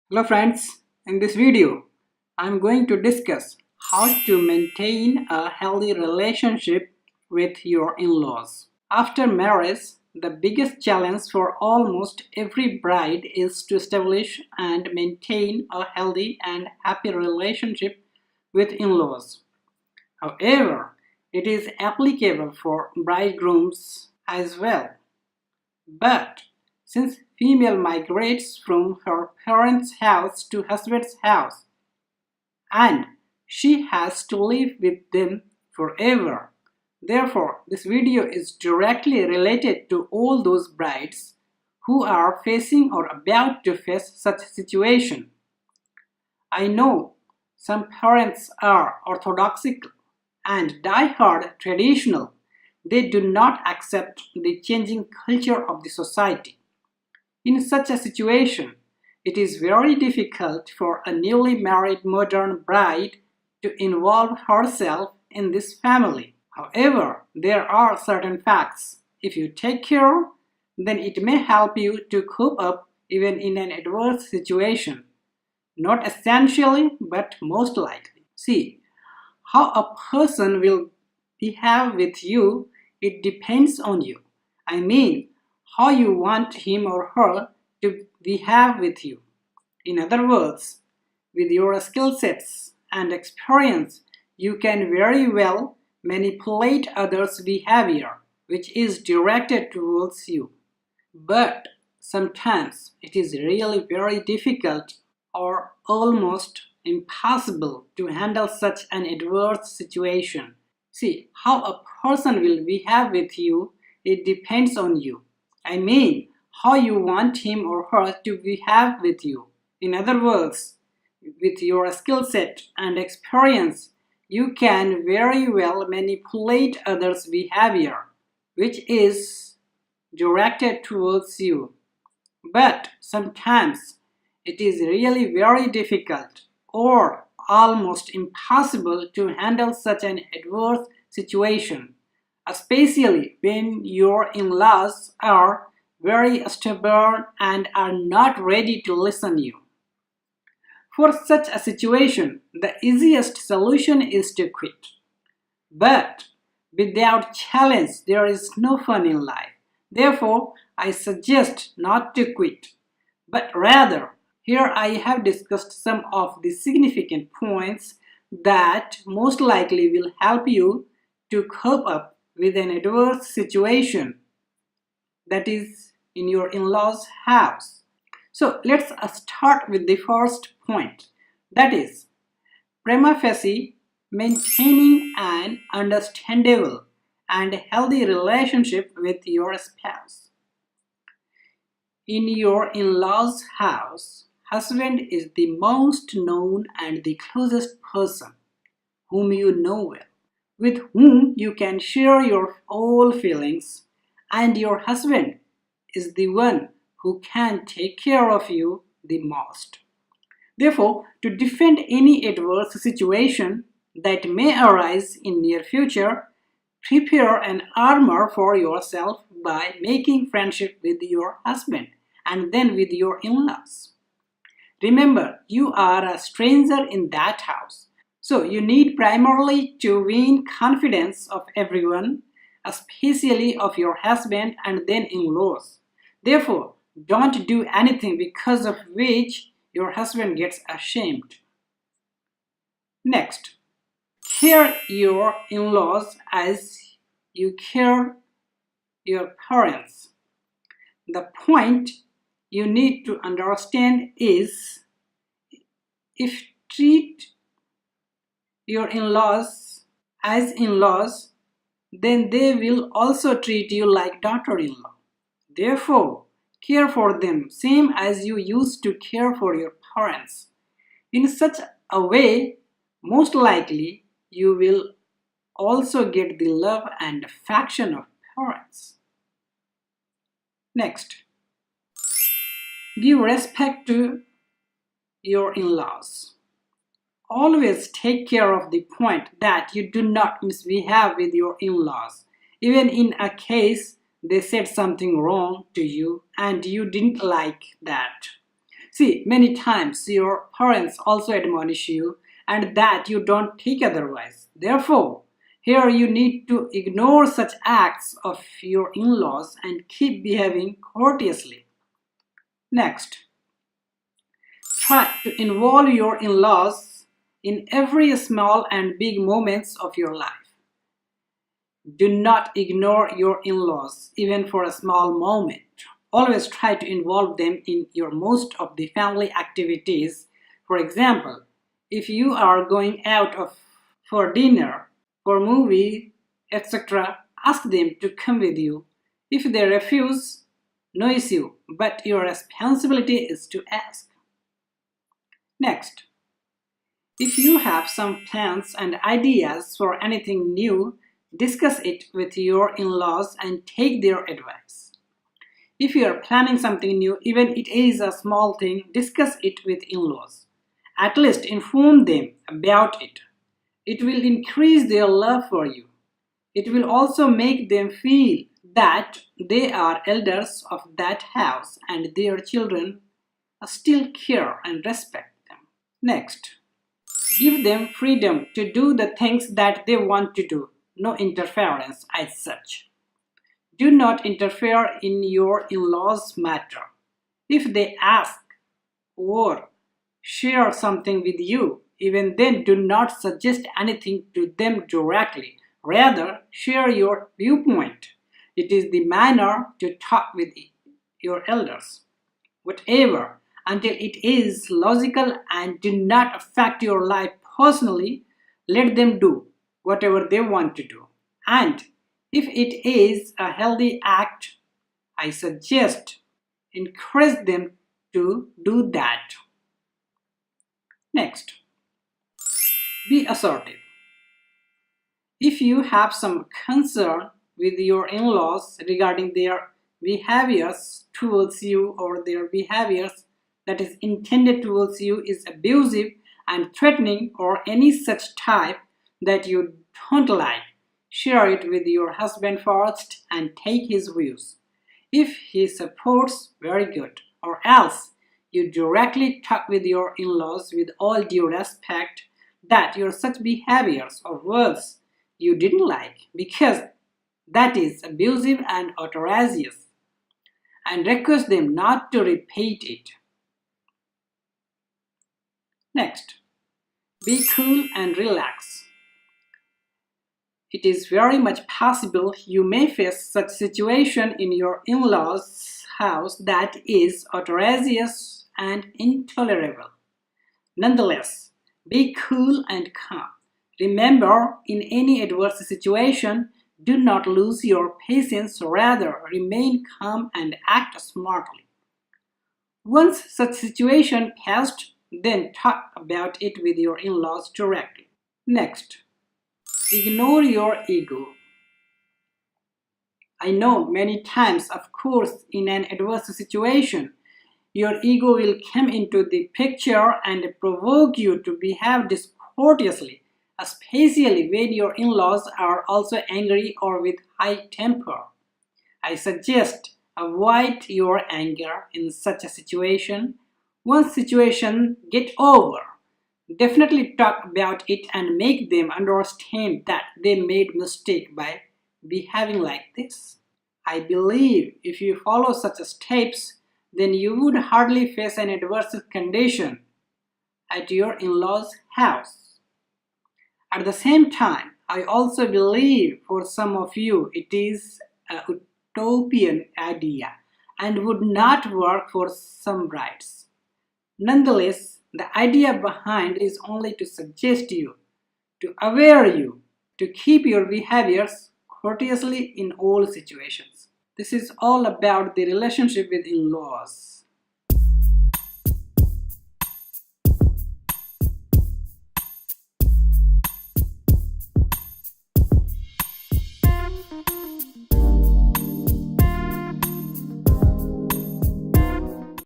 Hello friends, in this video I am going to discuss how to maintain a healthy relationship with your in-laws. After marriage, the biggest challenge for almost every bride is to establish and maintain a healthy and happy relationship with in-laws. However, it is applicable for bridegrooms as well. But since female migrates from her parents' house to husband's house and she has to live with them forever, therefore this video is directly related to all those brides who are facing or about to face such a situation. I know some parents are orthodox and die-hard traditional. They do not accept the changing culture of the society. In such a situation, it is very difficult for a newly married modern bride to involve herself in this family. However, there are certain facts. If you take care, then it may help you to cope up even in an adverse situation. Not essentially, but most likely. See, how a person will behave with you, it depends on you. I mean, how you want him or her to behave with you. In other words, with your skill sets and experience, you can very well manipulate others' behavior, which is directed towards you. But sometimes it is really very difficult or almost impossible to handle such an adverse situation. See, how a person will behave with you, it depends on you. I mean, how you want him or her to behave with you. In other words, with your skill set and experience, you can very well manipulate others' behavior, which is directed towards you. But sometimes it is really very difficult or almost impossible to handle such an adverse situation, especially when your in-laws are very stubborn and are not ready to listen to you. For such a situation, the easiest solution is to quit. But without challenge, there is no fun in life. Therefore, I suggest not to quit, but rather, here I have discussed some of the significant points that most likely will help you to cope up with an adverse situation that is in your in-laws' house. So let's start with the first point, that is prima facie maintaining an understandable and healthy relationship with your spouse. In your in-laws' house, husband is the most known and the closest person whom you know well, with whom you can share your all feelings, and your husband is the one who can take care of you the most. Therefore, to defend any adverse situation that may arise in near future, prepare an armor for yourself by making friendship with your husband and then with your in-laws. Remember, you are a stranger in that house, so you need primarily to win confidence of everyone, especially of your husband and then in-laws. Therefore, don't do anything because of which your husband gets ashamed. Next, care your in-laws as you care your parents. The point you need to understand is, if treat your in-laws as in-laws, then they will also treat you like daughter-in-law. Therefore, care for them same as you used to care for your parents. In such a way, most likely you will also get the love and affection of parents. Next, give respect to your in-laws. Always take care of the point that you do not misbehave with your in-laws, even in a case they said something wrong to you and you didn't like that. See, many times your parents also admonish you and that you don't take otherwise. Therefore, here you need to ignore such acts of your in-laws and keep behaving courteously. Next, try to involve your in-laws in every small and big moments of your life. Do not ignore your in-laws even for a small moment. Always try to involve them in your most of the family activities. For example, if you are going out for dinner, for movie, etc., ask them to come with you. If they refuse, no issue, but your responsibility is to ask. Next, if you have some plans and ideas for anything new, discuss it with your in-laws and take their advice. If you are planning something new, even it is a small thing, discuss it with in-laws. At least inform them about it. It will increase their love for you. It will also make them feel that they are elders of that house and their children still care and respect them. Next, give them freedom to do the things that they want to do. No interference as such. Do not interfere in your in-laws' matter. If they ask or share something with you, even then do not suggest anything to them directly. Rather, share your viewpoint. It is the manner to talk with your elders. Whatever, until it is logical and do not affect your life personally, let them do whatever they want to do. And if it is a healthy act, I suggest encourage them to do that. Next, be assertive. If you have some concern with your in-laws regarding their behaviors towards you or their behaviors that is intended towards you is abusive and threatening or any such type that you don't like, share it with your husband first and take his views. If he supports, very good, or else you directly talk with your in-laws with all due respect that your such behaviors or words you didn't like because that is abusive and outrageous, and request them not to repeat it. Next, be cool and relax. It is very much possible you may face such situation in your in-laws' house that is outrageous and intolerable. Nonetheless, be cool and calm. Remember, in any adverse situation, do not lose your patience, rather remain calm and act smartly. Once such situation passed, then talk about it with your in-laws directly. Next, ignore your ego. I know many times, of course, in an adverse situation, your ego will come into the picture and provoke you to behave discourteously, especially when your in-laws are also angry or with high temper. I suggest avoid your anger in such a situation. Once situation get over, definitely talk about it and make them understand that they made mistake by behaving like this. I believe if you follow such steps, then you would hardly face an adverse condition at your in-laws' house. At the same time, I also believe for some of you it is a utopian idea and would not work for some brides. Nonetheless, the idea behind is only to suggest you, to aware you, to keep your behaviors courteously in all situations. This is all about the relationship with in-laws.